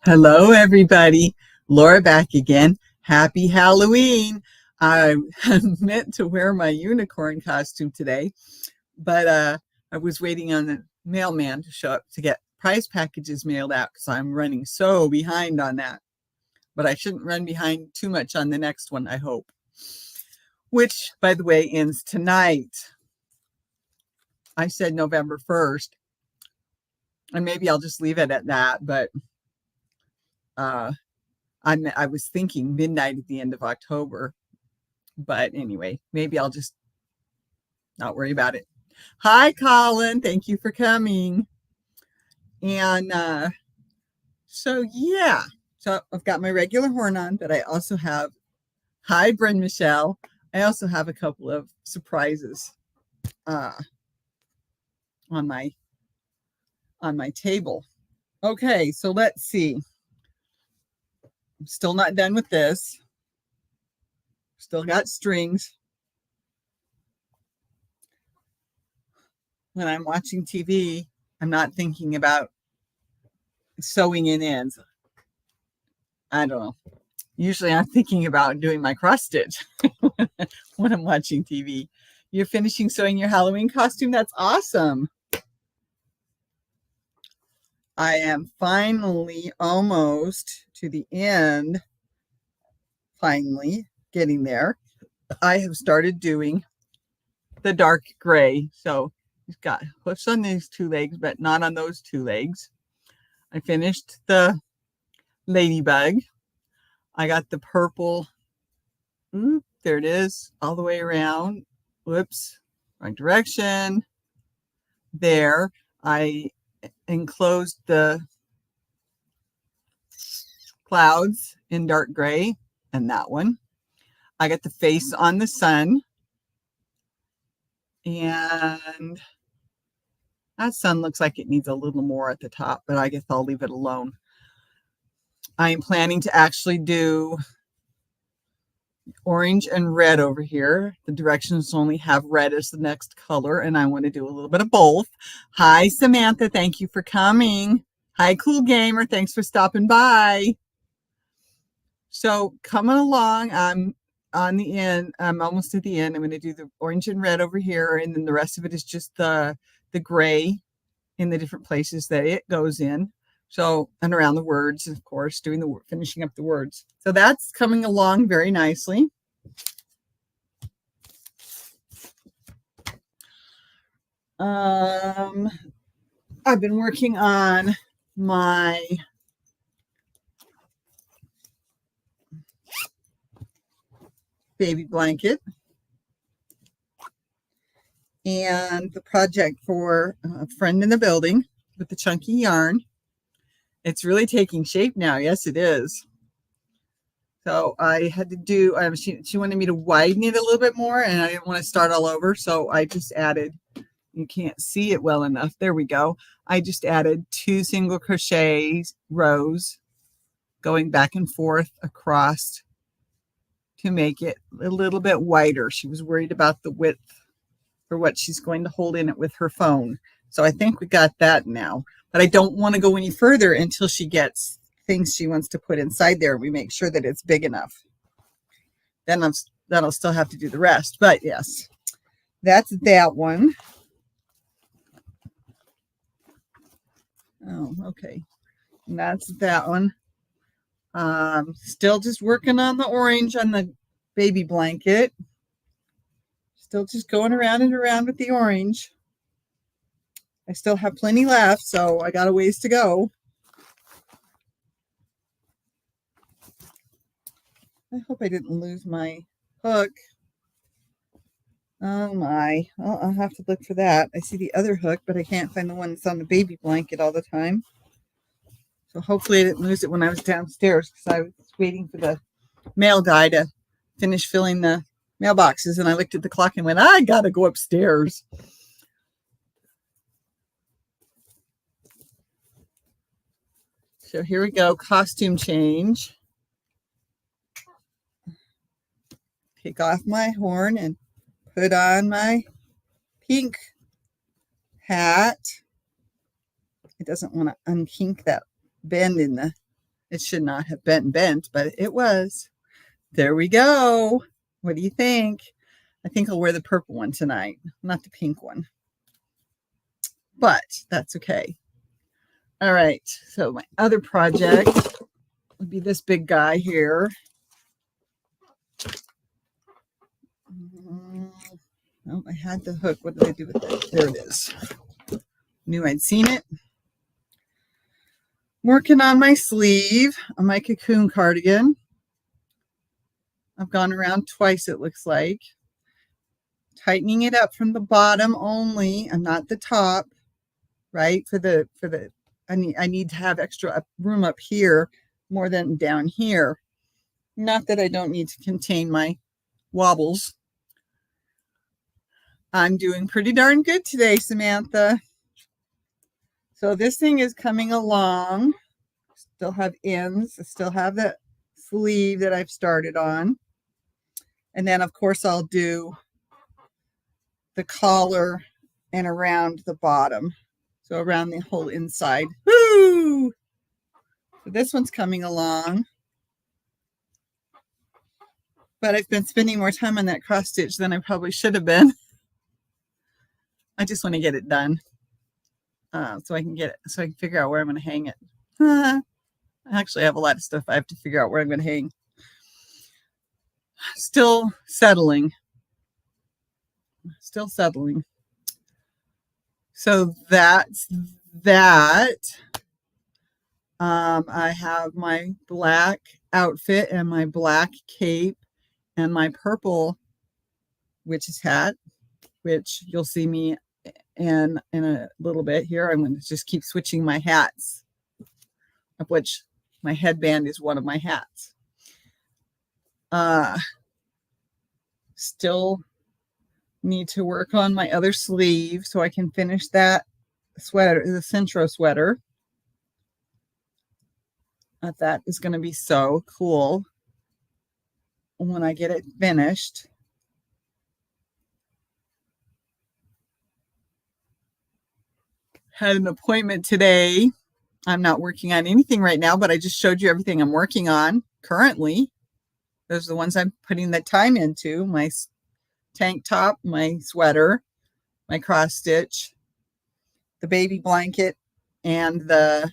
Hello, everybody. Laura back again. Happy Halloween. I meant to wear my unicorn costume today, but I was waiting on the mailman to show up to get prize packages mailed out because I'm running so behind on that. But I shouldn't run behind too much on the next one, I hope. Which, by the way, ends tonight. I said November 1st, and maybe I'll just leave it at that, but uh, I was thinking midnight at the end of October, but anyway, maybe I'll just not worry about it. Hi, Colin. Thank you for coming. And yeah, so I've got my regular horn on, but I also have, hi, Bryn Michelle. I also have a couple of surprises uh, on my table. Okay, so let's see. I'm still not done with this. Still got strings. When I'm watching TV, I'm not thinking about sewing in ends. I don't know. Usually I'm thinking about doing my cross stitch when I'm watching TV. You're finishing sewing your Halloween costume? That's awesome. I am finally almost to the end. Finally getting there. I have started doing the dark gray. So it's got hoofs on these two legs, but not on those two legs. I finished the ladybug. I got the purple. There it is, all the way around. Whoops, wrong direction. There, I enclosed the clouds in dark gray, and that one. I got the face on the sun, and that sun looks like it needs a little more at the top, but I guess I'll leave it alone. I am planning to actually do orange and red over here. The directions only have red as the next color, and I want to do a little bit of both. Hi, Samantha. Thank you for coming. Hi, Cool Gamer. Thanks for stopping by. So coming along, I'm on the end. I'm almost at the end. I'm going to do the orange and red over here, and then the rest of it is just the gray in the different places that it goes in. So, and around the words, of course, finishing up the words. So that's coming along very nicely. I've been working on my baby blanket and the project for a friend in the building with the chunky yarn. It's really taking shape now. Yes, it is. So I had to do, she wanted me to widen it a little bit more, and I didn't want to start all over. So I just added, you can't see it well enough. There we go. I just added 2 single crochet rows going back and forth across to make it a little bit wider. She was worried about the width for what she's going to hold in it with her phone. So I think we got that now, but I don't want to go any further until she gets things she wants to put inside there. We make sure that it's big enough. Then I'll still have to do the rest, but yes, that's that one. Oh, okay. And that's that one. Still just working on the orange on the baby blanket. Still just going around and around with the orange. I still have plenty left, so I got a ways to go. I hope I didn't lose my hook. Oh my. Well, I'll have to look for that. I see the other hook, but I can't find the one that's on the baby blanket all the time. So hopefully I didn't lose it when I was downstairs, because I was waiting for the mail guy to finish filling the mailboxes, and I looked at the clock and went, I gotta go upstairs. So here we go, costume change. Take off my horn and put on my pink hat. It doesn't want to unkink that bend in the It should not have been bent, but it was. There we go. What do you think? I think I'll wear the purple one tonight, not the pink one. But that's okay. All right, so my other project would be this big guy here. Oh, I had the hook. What did I do with it? There it is. Knew I'd seen it. Working on my sleeve on my cocoon cardigan. I've gone around twice, it looks like. Tightening it up from the bottom only and not the top, right? I need to have extra room up here more than down here. Not that I don't need to contain my wobbles. I'm doing pretty darn good today, Samantha. So this thing is coming along. Still have ends. I still have the sleeve that I've started on. And then, of course, I'll do the collar and around the bottom. So around the whole inside. Woo! So this one's coming along. But I've been spending more time on that cross stitch than I probably should have been. I just want to get it done. So I can figure out where I'm going to hang it. I actually have a lot of stuff I have to figure out where I'm going to hang. Still settling. So that's that. I have my black outfit and my black cape and my purple witch's hat, which you'll see me in a little bit here. I'm going to just keep switching my hats, of which my headband is one of my hats. Still need to work on my other sleeve so I can finish that sweater, the Centro sweater. That is going to be so cool when I get it finished. Had an appointment today. I'm not working on anything right now, but I just showed you everything I'm working on currently. Those are the ones I'm putting the time into. My tank top, my sweater, my cross stitch, the baby blanket, and the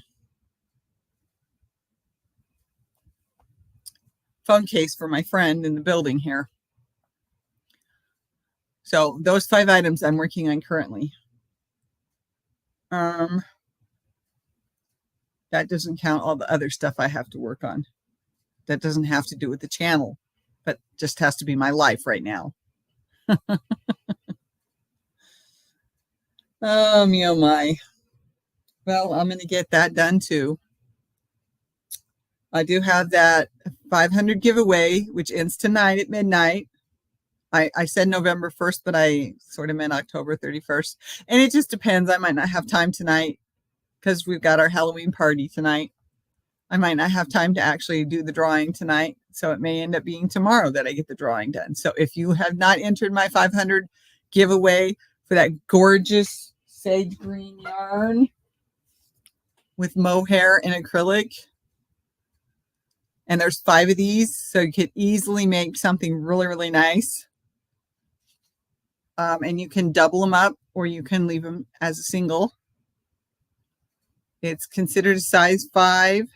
phone case for my friend in the building here. So those 5 items I'm working on currently. That doesn't count all the other stuff I have to work on. That doesn't have to do with the channel, but just has to be my life right now. Oh, me, oh my. Well, I'm going to get that done too. I do have that 500 giveaway, which ends tonight at midnight. I said November 1st, but I sort of meant October 31st. And it just depends. I might not have time tonight because we've got our Halloween party tonight. I might not have time to actually do the drawing tonight. So it may end up being tomorrow that I get the drawing done. So if you have not entered my 500 giveaway for that gorgeous sage green yarn with mohair and acrylic, and there's 5 of these, so you could easily make something really, really nice. And you can double them up or you can leave them as a single. It's considered a size 5.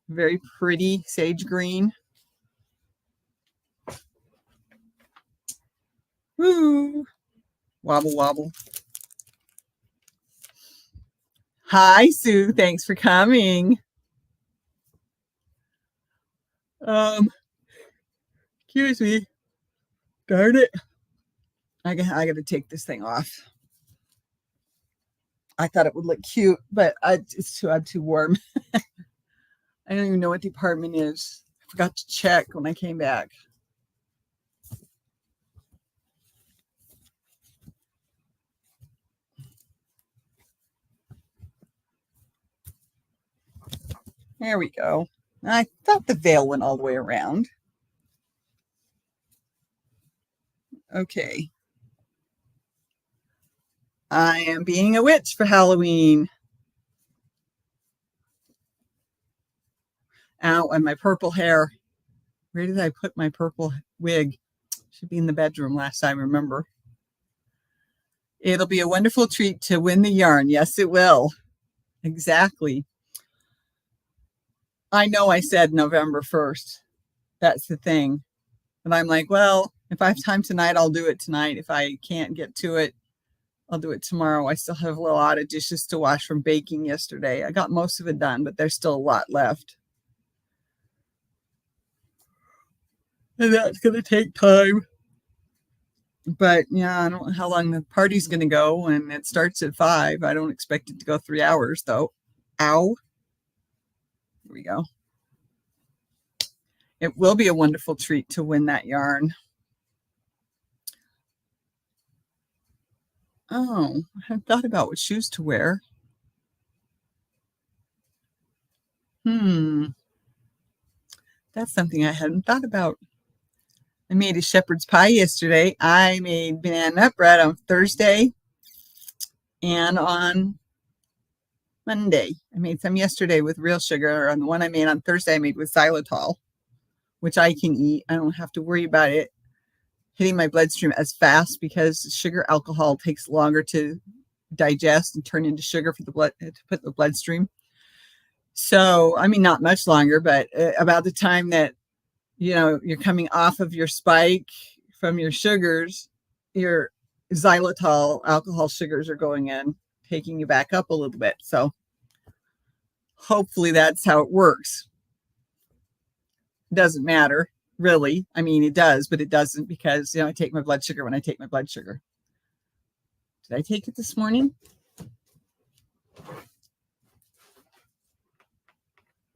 Very pretty sage green. Woo! Wobble, wobble. Hi, Sue. Thanks for coming. Excuse me. Darn it. I got to take this thing off. I thought it would look cute, but it's too warm. I don't even know what the apartment is. I forgot to check when I came back. There we go. I thought the veil went all the way around. Okay. I am being a witch for Halloween. Ow, and my purple hair. Where did I put my purple wig? Should be in the bedroom last I remember. It'll be a wonderful treat to win the yarn. Yes, it will. Exactly. I know I said November 1st. That's the thing. And I'm like, well, if I have time tonight, I'll do it tonight. If I can't get to it, I'll do it tomorrow. I still have a lot of dishes to wash from baking yesterday. I got most of it done, but there's still a lot left. And that's going to take time. But yeah, I don't know how long the party's going to go, and it starts at 5. I don't expect it to go 3 hours, though. Ow. Here we go. It will be a wonderful treat to win that yarn. Oh, I hadn't thought about what shoes to wear. That's something I hadn't thought about. I made a shepherd's pie yesterday. I made banana nut bread on Thursday and on Monday. I made some yesterday with real sugar. And the one I made on Thursday, I made with xylitol, which I can eat. I don't have to worry about it hitting my bloodstream as fast because sugar alcohol takes longer to digest and turn into sugar for the blood to put in the bloodstream. So, I mean, not much longer, but about the time that, you're coming off of your spike from your sugars, your xylitol alcohol sugars are going in, taking you back up a little bit. So hopefully that's how it works. It doesn't matter, really. I mean, it does, but it doesn't because, I take my blood sugar when I take my blood sugar. Did I take it this morning?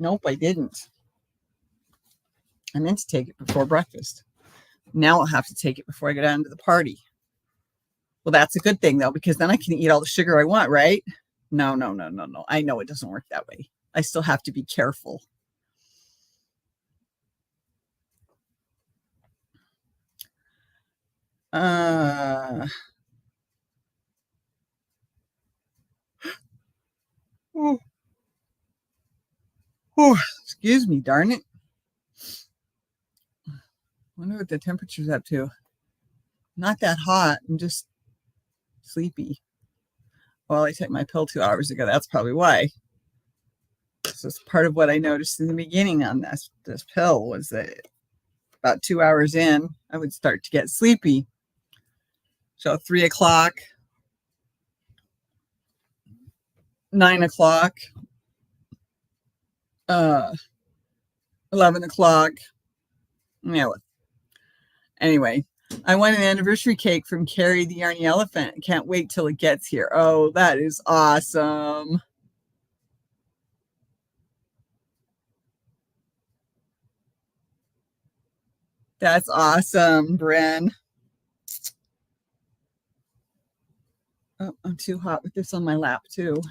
Nope, I didn't. I meant to take it before breakfast. Now I'll have to take it before I go down to the party. Well, that's a good thing, though, because then I can eat all the sugar I want, right? No. I know it doesn't work that way. I still have to be careful. Excuse me, darn it. Wonder what the temperature's up to. Not that hot. I'm just sleepy. Well, I took my pill 2 hours ago. That's probably why. This is part of what I noticed in the beginning on this pill was that about 2 hours in, I would start to get sleepy. So 3 o'clock, 9 o'clock, 11 o'clock. Yeah. Anyway, I won an anniversary cake from Carrie the Yarny Elephant. Can't wait till it gets here. Oh, that is awesome. That's awesome, Bren. Oh, I'm too hot with this on my lap, too.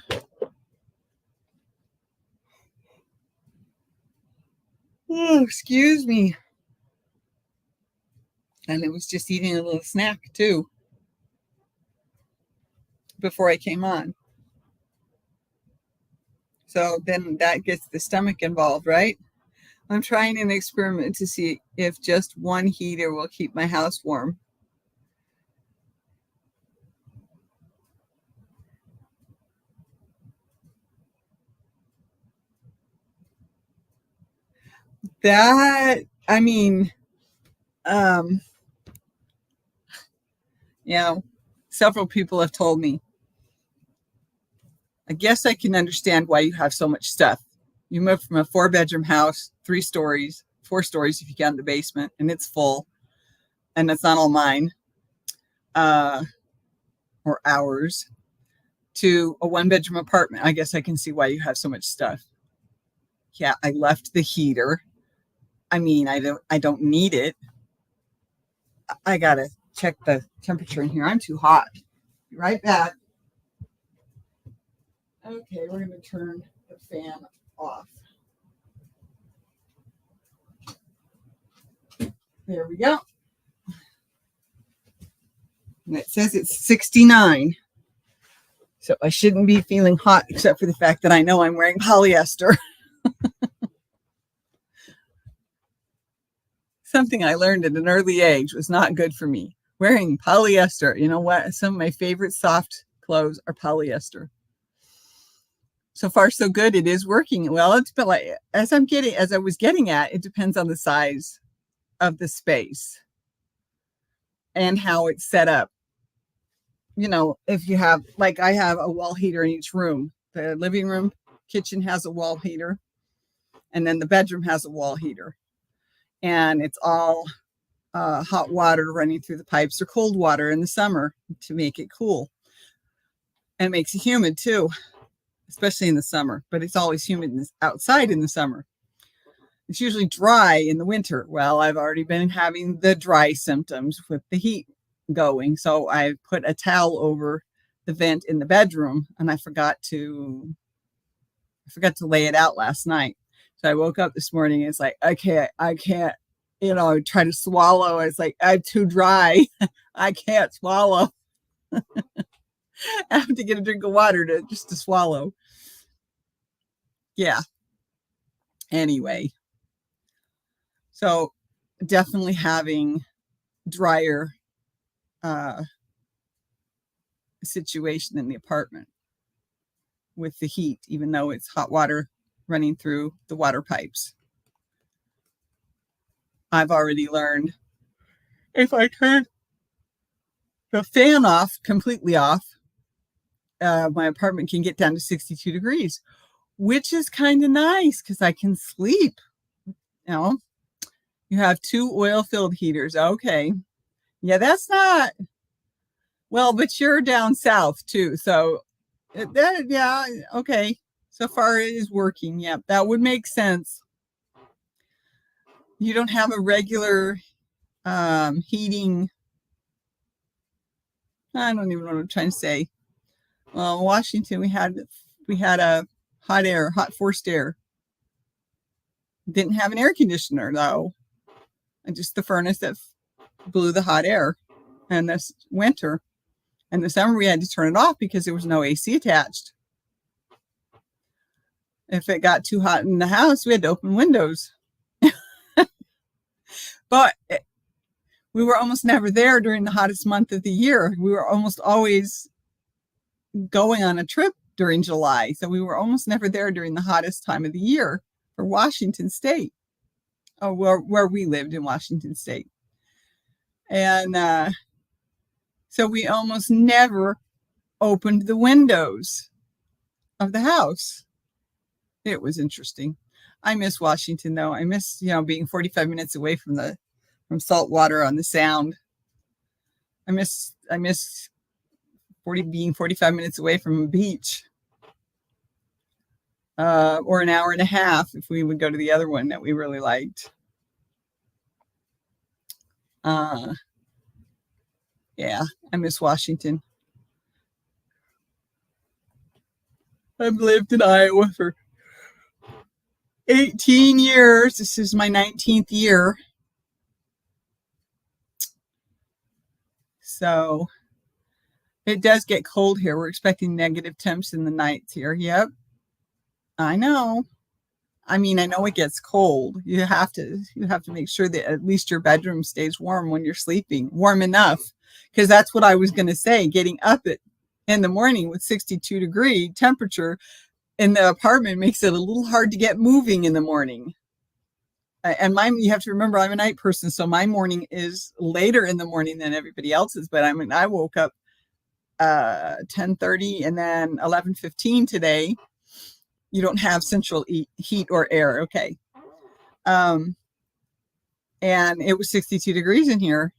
Oh, excuse me. And it was just eating a little snack, too, before I came on. So then that gets the stomach involved, right? I'm trying an experiment to see if just one heater will keep my house warm. That, I mean, several people have told me, I guess I can understand why you have so much stuff. You moved from a 4-bedroom house, 3 stories, 4 stories if you count the basement, and it's full, and it's not all mine or ours, to a 1-bedroom apartment. I guess I can see why you have so much stuff. Yeah, I left the heater. I mean, I don't need it. I gotta check the temperature in here. I'm too hot. Be right back. Okay, we're gonna turn the fan off. There we go. And it says it's 69. So I shouldn't be feeling hot, except for the fact that I know I'm wearing polyester. Something I learned at an early age was not good for me. Wearing polyester. You know what? Some of my favorite soft clothes are polyester. So far, so good. It is working. Well, it's been like, as I was getting at, it depends on the size of the space and how it's set up. You know, if you have, like, I have a wall heater in each room. The living room, kitchen has a wall heater, and then the bedroom has a wall heater. And it's all hot water running through the pipes, or cold water in the summer to make it cool. And it makes it humid too, especially in the summer, but it's always humid outside in the summer. It's usually dry in the winter. Well, I've already been having the dry symptoms with the heat going. So I put a towel over the vent in the bedroom, and I forgot to lay it out last night. So I woke up this morning and it's like, I can't, try to swallow. It's like, I'm too dry. I can't swallow. I have to get a drink of water to swallow. Yeah. Anyway. So definitely having drier situation in the apartment with the heat, even though it's hot water running through the water pipes. I've already learned if I turn the fan off, completely off, my apartment can get down to 62 degrees, which is kind of nice because I can sleep. You know, you have 2 oil-filled heaters. Okay. Yeah, that's not, well, but you're down south too. So yeah, okay. So far it is working. Yeah, that would make sense. You don't have a regular heating. I don't even know what I'm trying to say. Well, in Washington, we had a hot forced air. Didn't have an air conditioner though, and just the furnace that blew the hot air. And this winter and the summer, we had to turn it off because there was no AC attached. If it got too hot in the house, we had to open windows. But we were almost never there during the hottest month of the year. We were almost always going on a trip during July. So we were almost never there during the hottest time of the year for Washington State, or where we lived in Washington State. And so we almost never opened the windows of the house. It was interesting. I miss Washington though. I miss, being 45 minutes away from salt water on the Sound. I miss being 45 minutes away from a beach. Or an hour and a half if we would go to the other one that we really liked. Yeah, I miss Washington. I've lived in Iowa for 18 years. This is my 19th year. So it does get cold here. We're expecting negative temps in the nights here. Yep. I know. I mean, I know it gets cold. You have to make sure that at least your bedroom stays warm when you're sleeping, warm enough. Because that's what I was going to say. Getting up in the morning with 62-degree temperature in the apartment makes it a little hard to get moving in the morning. And you have to remember, I'm a night person, so my morning is later in the morning than everybody else's. But I woke up 10:30 and then 11:15 today. You don't have central heat or air, okay? And it was 62 degrees in here.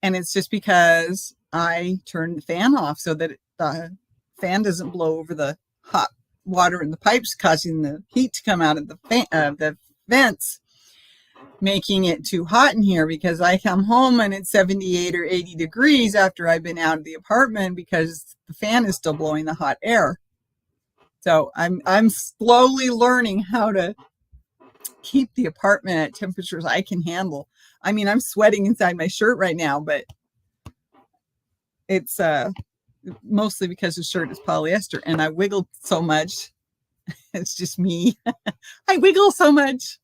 And it's just because I turned the fan off so that the fan doesn't blow over the hot water in the pipes, causing the heat to come out of the vents, making it too hot in here. Because I come home and it's 78 or 80 degrees after I've been out of the apartment because the fan is still blowing the hot air. So I'm slowly learning how to keep the apartment at temperatures I can handle. I mean, I'm sweating inside my shirt right now, but it's mostly because the shirt is polyester, and I wiggled so much. It's just me. I wiggle so much.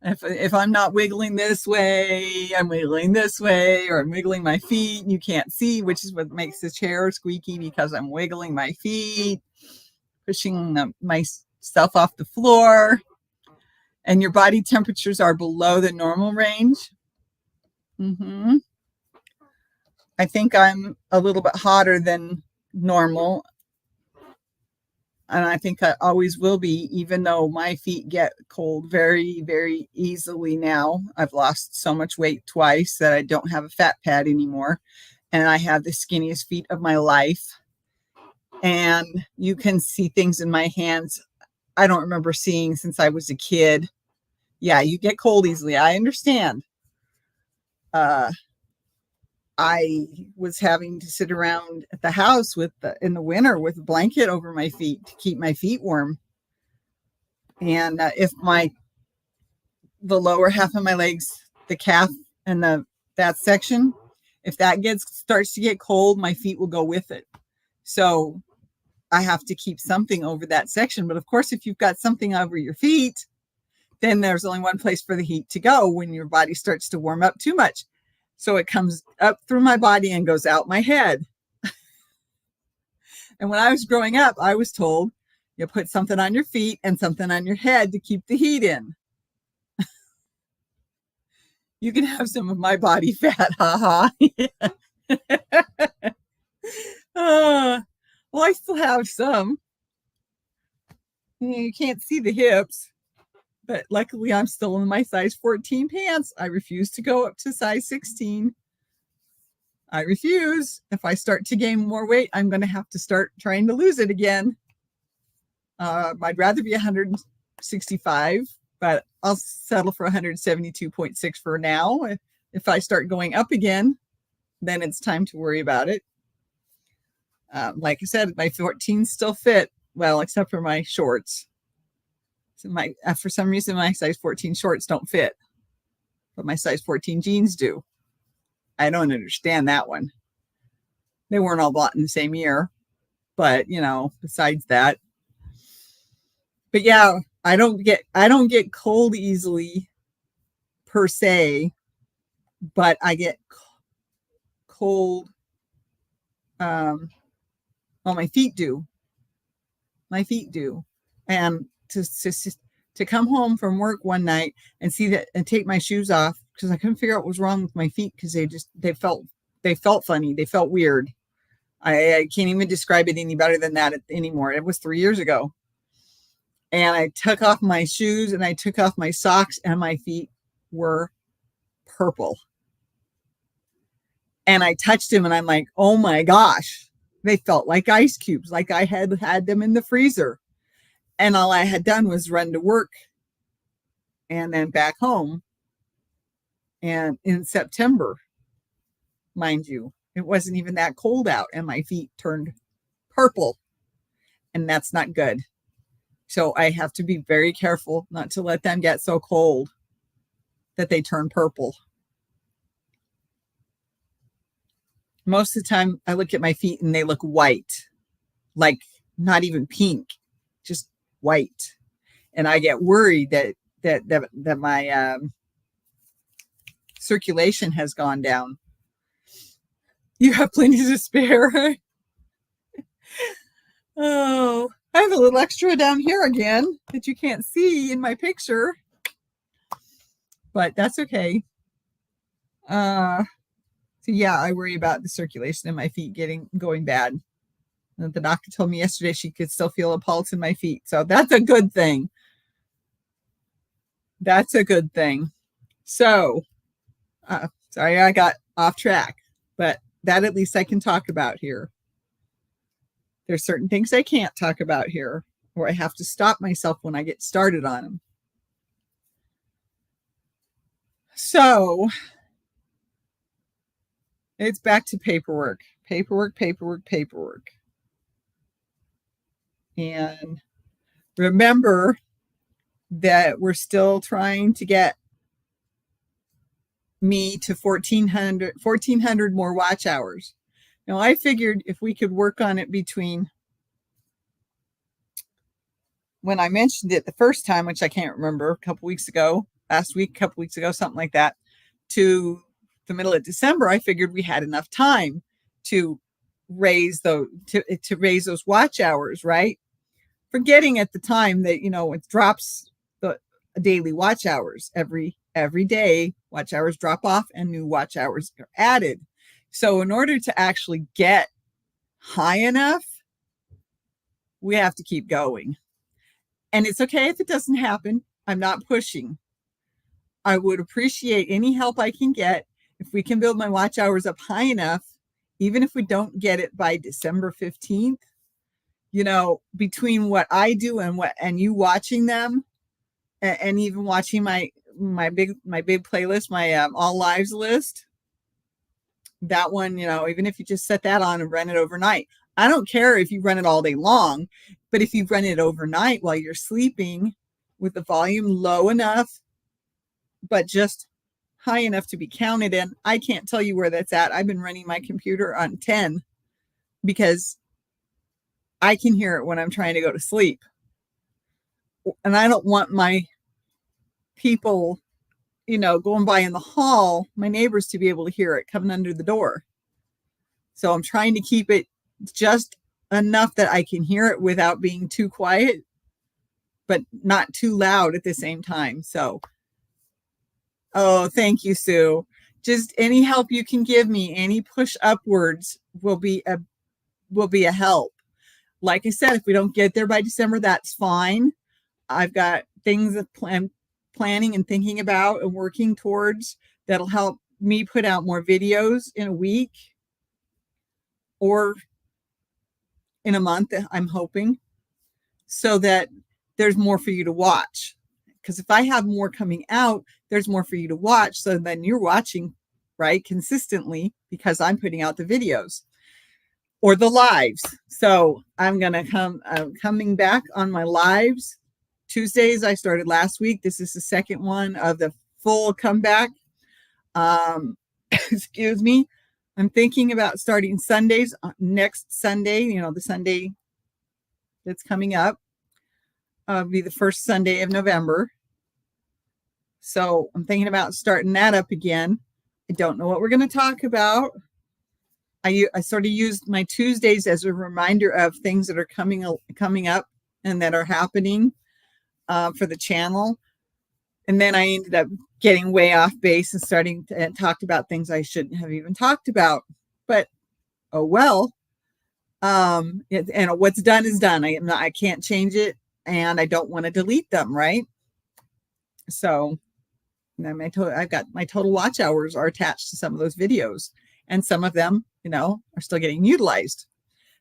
If I'm not wiggling this way, I'm wiggling this way, or I'm wiggling my feet, and you can't see, which is what makes the chair squeaky, because I'm wiggling my feet, pushing my stuff off the floor, and your body temperatures are below the normal range. I think I'm a little bit hotter than normal. And I think I always will be, even though my feet get cold very, very easily now. I've lost so much weight twice that I don't have a fat pad anymore. And I have the skinniest feet of my life. And you can see things in my hands I don't remember seeing since I was a kid. Yeah, you get cold easily. I understand. I was having to sit around at the house in the winter with a blanket over my feet to keep my feet warm. And if the lower half of my legs, the calf and that section, if that starts to get cold, my feet will go with it. So I have to keep something over that section. But of course, if you've got something over your feet, then there's only one place for the heat to go when your body starts to warm up too much. So it comes up through my body and goes out my head. And when I was growing up, I was told you put something on your feet and something on your head to keep the heat in. You can have some of my body fat, haha. Well, I still have some. You can't see the hips, but luckily I'm still in my size 14 pants. I refuse to go up to size 16. I refuse. If I start to gain more weight, I'm going to have to start trying to lose it again. I'd rather be 165, but I'll settle for 172.6 for now. If I start going up again, then it's time to worry about it. Like I said, my 14s still fit well, except for my shorts. So for some reason, my size 14 shorts don't fit, but my size 14 jeans do. I don't understand that one. They weren't all bought in the same year, but besides that. But yeah, I don't get cold easily per se, but I get cold. Well, my feet do. My feet do. And to come home from work one night and see that and take my shoes off, because I couldn't figure out what was wrong with my feet, because they felt funny. They felt weird. I can't even describe it any better than that anymore. It was 3 years ago. And I took off my shoes and I took off my socks, and my feet were purple. And I touched them and I'm like, oh my gosh, they felt like ice cubes, like I had them in the freezer. And all I had done was run to work and then back home. And in September, mind you, it wasn't even that cold out, and my feet turned purple. And that's not good. So I have to be very careful not to let them get so cold that they turn purple. Most of the time, I look at my feet and they look white, like not even pink, just white. And I get worried that my circulation has gone down. You have plenty to spare. Oh, I have a little extra down here again that you can't see in my picture, but that's okay. So yeah, I worry about the circulation in my feet going bad. And the doctor told me yesterday she could still feel a pulse in my feet, so that's a good thing. That's a good thing. So, sorry, I got off track, but that at least I can talk about here. There's certain things I can't talk about here, or I have to stop myself when I get started on them. So it's back to paperwork. And remember that we're still trying to get me to 1,400 more watch hours. Now, I figured if we could work on it between when I mentioned it the first time, which I can't remember, a couple weeks ago, last week, a couple weeks ago, something like that, to the middle of December, I figured we had enough time to raise those watch hours, right? Forgetting at the time that, it drops the daily watch hours every day. Watch hours drop off and new watch hours are added. So in order to actually get high enough, we have to keep going. And it's okay if it doesn't happen. I'm not pushing. I would appreciate any help I can get if we can build my watch hours up high enough, even if we don't get it by December 15th, between what I do and you watching them and even watching my big playlist, my all lives list, that one, even if you just set that on and run it overnight. I don't care if you run it all day long, but if you run it overnight while you're sleeping with the volume low enough, but just high enough to be counted in, I can't tell you where that's at. I've been running my computer on 10 because I can hear it when I'm trying to go to sleep. And I don't want my people, going by in the hall, my neighbors to be able to hear it coming under the door. So I'm trying to keep it just enough that I can hear it without being too quiet, but not too loud at the same time. So, oh, thank you, Sue. Just any help you can give me, any push upwards will be a help. Like I said, if we don't get there by December, that's fine. I've got things that planning and thinking about and working towards that'll help me put out more videos in a week or in a month, I'm hoping, so that there's more for you to watch. Because if I have more coming out, there's more for you to watch. So then you're watching, right, consistently because I'm putting out the videos or the lives. So I'm coming back on my lives. Tuesdays, I started last week. This is the second one of the full comeback. Excuse me. I'm thinking about starting Sundays next Sunday, the Sunday that's coming up. Be the first Sunday of November. So I'm thinking about starting that up again. I don't know what we're going to talk about. I sort of used my Tuesdays as a reminder of things that are coming up and that are happening for the channel. And then I ended up getting way off base and starting to talk about things I shouldn't have even talked about. But, oh, well. And what's done is done. I can't change it. And I don't want to delete them, right? So I've got my total watch hours are attached to some of those videos. And some of them, are still getting utilized.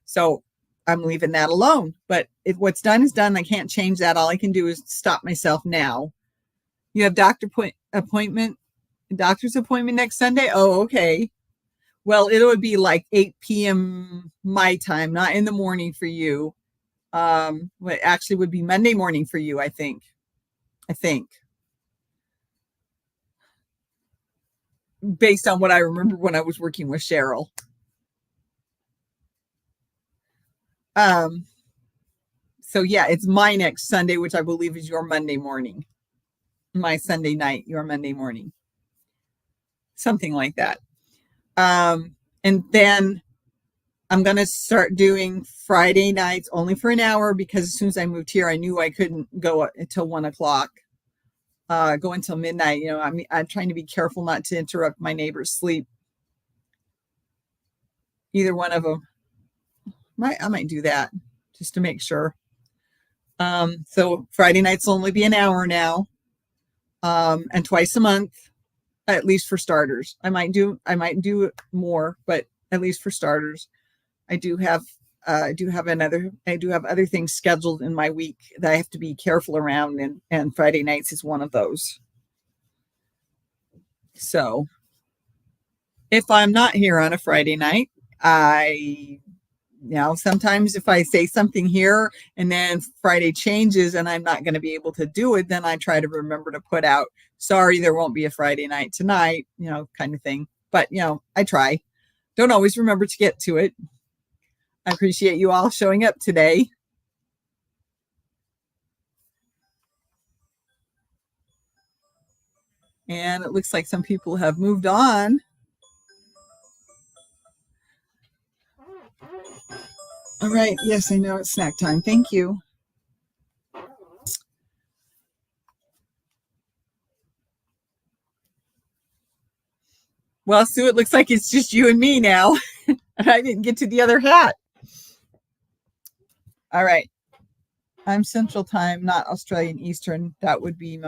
So I'm leaving that alone. But what's done is done. I can't change that. All I can do is stop myself now. You have doctor's appointment next Sunday? Oh, okay. Well, it would be like 8 p.m. my time, not in the morning for you. It actually would be Monday morning for you, I think. Based on what I remember when I was working with Cheryl. So yeah, it's my next Sunday, which I believe is your Monday morning. My Sunday night, your Monday morning. Something like that. And then I'm going to start doing Friday nights only for an hour because as soon as I moved here, I knew I couldn't go until 1 o'clock, go until midnight. I'm trying to be careful not to interrupt my neighbor's sleep. Either one of them. I might do that just to make sure. So Friday nights will only be an hour now, and twice a month, at least for starters. I might do more, but at least for starters, I do have other things scheduled in my week that I have to be careful around, and Friday nights is one of those. So if I'm not here on a Friday night, sometimes if I say something here and then Friday changes and I'm not going to be able to do it, then I try to remember to put out, sorry, there won't be a Friday night tonight, kind of thing. But, I try. don't always remember to get to it. I appreciate you all showing up today. And it looks like some people have moved on. All right. Yes, I know it's snack time. Thank you. Well, Sue, it looks like it's just you and me now. And I didn't get to the other hat. All right. I'm Central Time, not Australian Eastern. That would be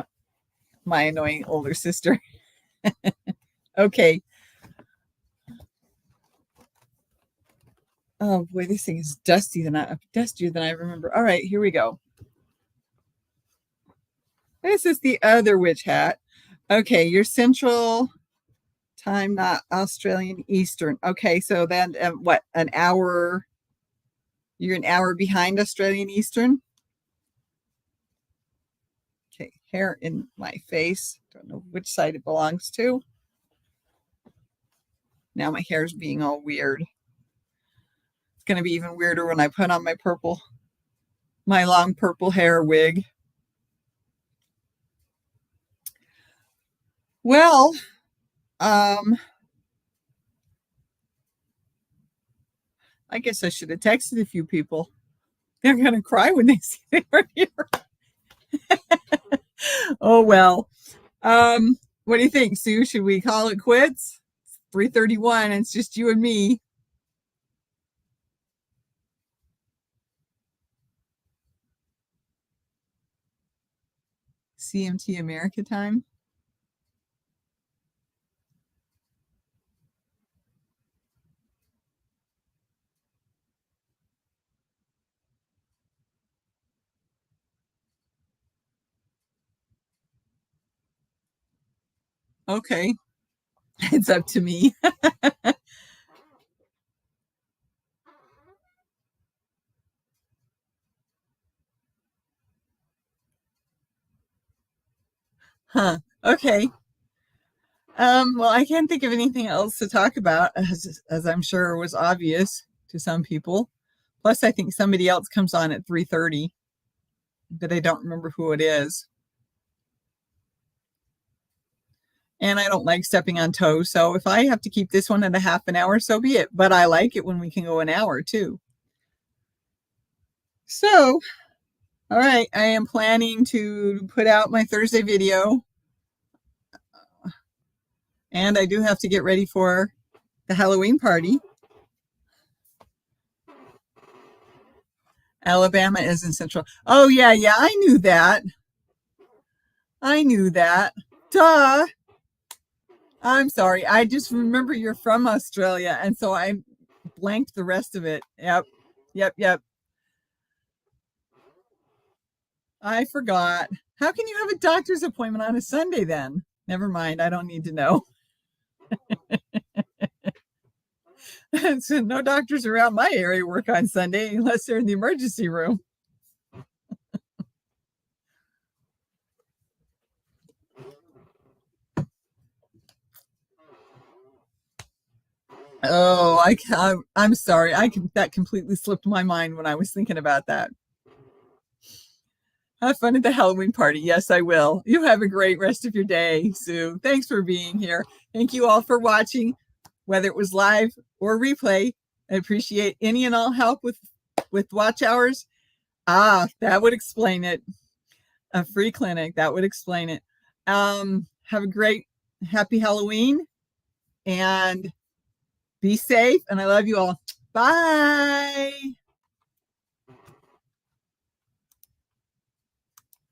my annoying older sister. Okay. Oh boy, this thing is dustier than I remember. All right, here we go. This is the other witch hat. Okay, you're Central Time, not Australian Eastern. Okay, so then what? An hour? You're an hour behind Australian Eastern. Okay, hair in my face. Don't know which side it belongs to. Now my hair's being all weird. It's going to be even weirder when I put on my long purple hair wig. Well, I guess I should have texted a few people. They're going to cry when they see they were here. Oh, well. What do you think, Sue? Should we call it quits? It's 3:31. It's just you and me. CMT America time. Okay. It's up to me. Huh. Okay. Well, I can't think of anything else to talk about, as I'm sure was obvious to some people. Plus, I think somebody else comes on at 3:30, but I don't remember who it is. And I don't like stepping on toes, so if I have to keep this one at a half an hour, so be it. But I like it when we can go an hour too. So, all right, I am planning to put out my Thursday video. And I do have to get ready for the Halloween party. Alabama is in Central. Oh, yeah, I knew that. Duh. I'm sorry. I just remember you're from Australia, and so I blanked the rest of it. Yep. I forgot. How can you have a doctor's appointment on a Sunday then? Never mind. I don't need to know. So no doctors around my area work on Sunday unless they're in the emergency room. Oh, I'm sorry. That completely slipped my mind when I was thinking about that. Have fun at the Halloween party. Yes, I will. You have a great rest of your day, Sue. Thanks for being here. Thank you all for watching, whether it was live or replay. I appreciate any and all help with watch hours. That would explain it. A free clinic, that would explain it. Have a great, happy Halloween, and be safe. And I love you all. Bye.